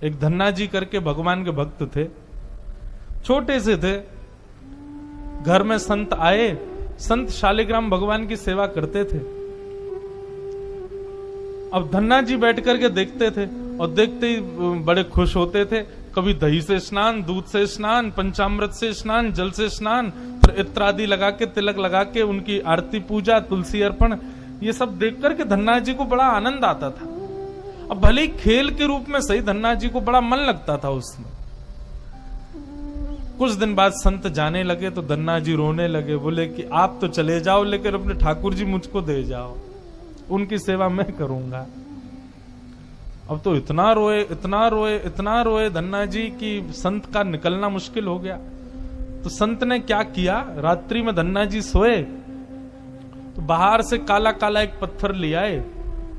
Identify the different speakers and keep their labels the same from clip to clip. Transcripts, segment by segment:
Speaker 1: एक धन्ना जी करके भगवान के भक्त थे, छोटे से थे। घर में संत आए, संत शालिग्राम भगवान की सेवा करते थे। अब धन्ना जी बैठ करके देखते थे और देखते ही बड़े खुश होते थे। कभी दही से स्नान, दूध से स्नान, पंचामृत से स्नान, जल से स्नान, फिर इत्र आदि लगा के, तिलक लगा के उनकी आरती पूजा, तुलसी अर्पण, ये सब देख करके धन्ना जी को बड़ा आनंद आता था। अब भले ही खेल के रूप में सही, धन्ना जी को बड़ा मन लगता था उसमें। कुछ दिन बाद संत जाने लगे तो धन्ना जी रोने लगे, बोले कि आप तो चले जाओ लेकिन अपने ठाकुर जी मुझको दे जाओ, उनकी सेवा मैं करूंगा। अब तो इतना रोए, इतना रोए, इतना रोए धन्ना जी कि संत का निकलना मुश्किल हो गया। तो संत ने क्या किया, रात्रि में धन्ना जी सोए तो बाहर से काला काला एक पत्थर ले आए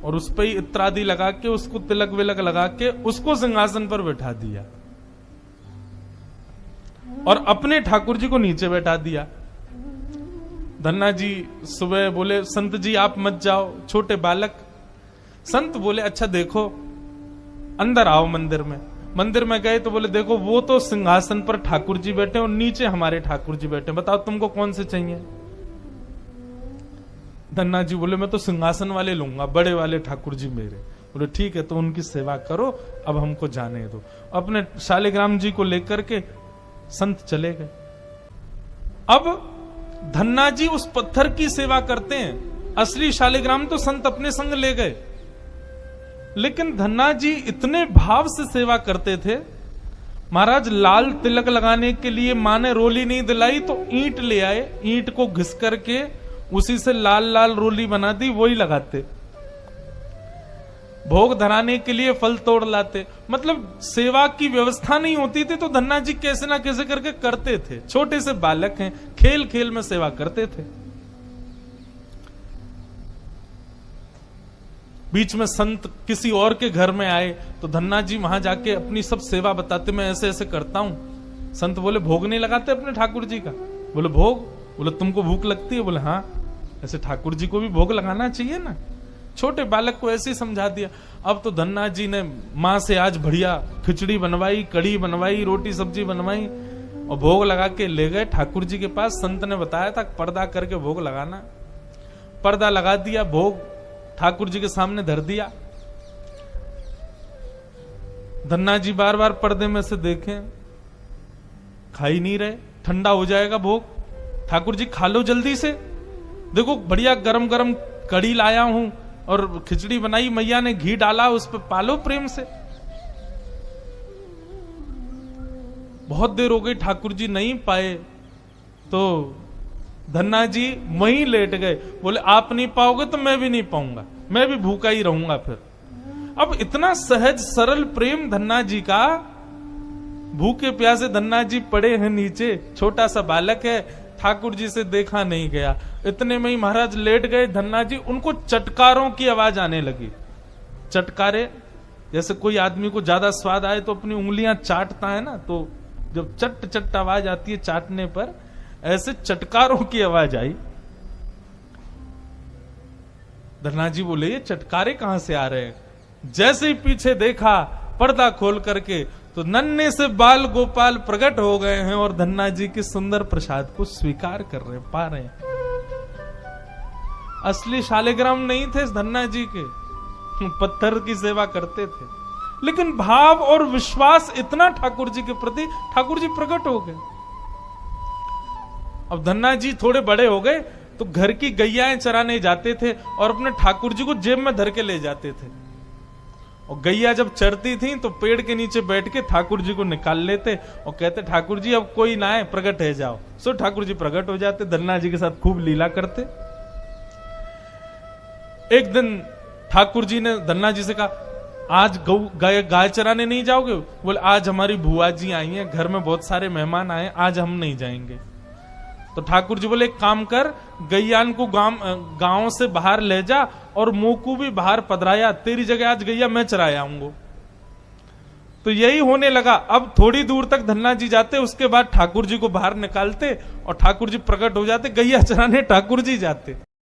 Speaker 1: और उस पर ही इत्र आदि लगा के, उसको तिलक विलक लगा के उसको सिंहासन पर बैठा दिया और अपने ठाकुर जी को नीचे बैठा दिया। धन्ना जी सुबह बोले, संत जी आप मत जाओ, छोटे बालक। संत बोले, अच्छा देखो, अंदर आओ मंदिर में। मंदिर में गए तो बोले, देखो वो तो सिंहासन पर ठाकुर जी बैठे और नीचे हमारे ठाकुर जी बैठे, बताओ तुमको कौन से चाहिए। धन्ना जी बोले, मैं तो सिंहासन वाले लूंगा, बड़े वाले ठाकुर जी मेरे। बोले ठीक है, तो उनकी सेवा करो, अब हमको जाने दो। अपने शालिग्राम जी को लेकर के संत चले गए। अब धन्ना जी उस पत्थर की सेवा करते हैं, असली शालिग्राम तो संत अपने संग ले गए, लेकिन धन्ना जी इतने भाव से सेवा करते थे। महाराज लाल तिलक लगाने के लिए मां ने रोली नहीं दिलाई तो ईंट ले आए, ईंट को घिस करके उसी से लाल लाल रोली बना दी, वही लगाते। भोग धराने के लिए फल तोड़ लाते। मतलब सेवा की व्यवस्था नहीं होती थी तो धन्ना जी कैसे ना कैसे करके करते थे। छोटे से बालक हैं, खेल खेल में सेवा करते थे। बीच में संत किसी और के घर में आए तो धन्ना जी वहां जाके अपनी सब सेवा बताते, मैं ऐसे ऐसे करता हूं। संत बोले, भोग नहीं लगाते अपने ठाकुर जी का। बोले भोग, बोले तुमको भूख लगती है। बोले हाँ, ऐसे ठाकुर जी को भी भोग लगाना चाहिए ना। छोटे बालक को ऐसे ही समझा दिया। अब तो धन्ना जी ने मां से आज बढ़िया खिचड़ी बनवाई, कड़ी बनवाई, रोटी सब्जी बनवाई और भोग लगा के ले गए ठाकुर जी के पास। संत ने बताया था पर्दा करके भोग लगाना। पर्दा लगा दिया, भोग ठाकुर जी के सामने धर दिया। धन्ना जी बार बार पर्दे में से देखें, खा ही नहीं रहे, ठंडा हो जाएगा भोग। ठाकुर जी खा लो जल्दी से, देखो बढ़िया गरम गरम कड़ी लाया हूं और खिचड़ी बनाई, मैया ने घी डाला उस पर, पालो प्रेम से। बहुत देर हो गई, ठाकुर जी नहीं पाए तो धन्ना जी वहीं लेट गए। बोले आप नहीं पाओगे तो मैं भी नहीं पाऊंगा, मैं भी भूखा ही रहूंगा फिर। अब इतना सहज सरल प्रेम धन्ना जी का, भूखे प्यासे धन्ना जी पड़े हैं नीचे, छोटा सा बालक है, ठाकुर जी से देखा नहीं गया। इतने में ही महाराज लेट गए धन्ना जी, उनको चटकारों की आवाज आने लगी। चटकारे, जैसे कोई आदमी को ज्यादा स्वाद आए तो अपनी उंगलियां चाटता है ना, तो जब चट चट आवाज आती है चाटने पर, ऐसे चटकारों की आवाज आई। धन्ना जी बोले, ये चटकारे कहां से आ रहे हैं। जैसे ही पीछे देखा पर्दा खोल करके तो नन्हे से बाल गोपाल प्रकट हो गए हैं और धन्ना जी के सुंदर प्रसाद को स्वीकार कर रहे, पा रहे हैं। असली शालिग्राम नहीं थे धन्ना जी के, पत्थर की सेवा करते थे, लेकिन भाव और विश्वास इतना ठाकुर जी के प्रति, ठाकुर जी प्रकट हो गए। अब धन्ना जी थोड़े बड़े हो गए तो घर की गैयाएं चराने जाते थे और अपने ठाकुर जी को जेब में धर के ले जाते थे। और गैया जब चरती थी तो पेड़ के नीचे बैठ के ठाकुर जी को निकाल लेते और कहते, ठाकुर जी अब कोई ना आए, प्रकट है जाओ। सो ठाकुर जी प्रकट हो जाते, धन्ना जी के साथ खूब लीला करते। एक दिन ठाकुर जी ने धन्ना जी से कहा, आज गाय चराने नहीं जाओगे। बोले आज हमारी बुआ जी आई हैं, घर में बहुत सारे मेहमान आए, आज हम नहीं जाएंगे। तो ठाकुर जी बोले, एक काम कर, गैयान को गांव से बाहर ले जा और मोकू भी बाहर पधराया, तेरी जगह आज गैया मैं चराया आऊंगा। तो यही होने लगा। अब थोड़ी दूर तक धन्ना जी जाते, उसके बाद ठाकुर जी को बाहर निकालते और ठाकुर जी प्रकट हो जाते, गैया चराने ठाकुर जी जाते।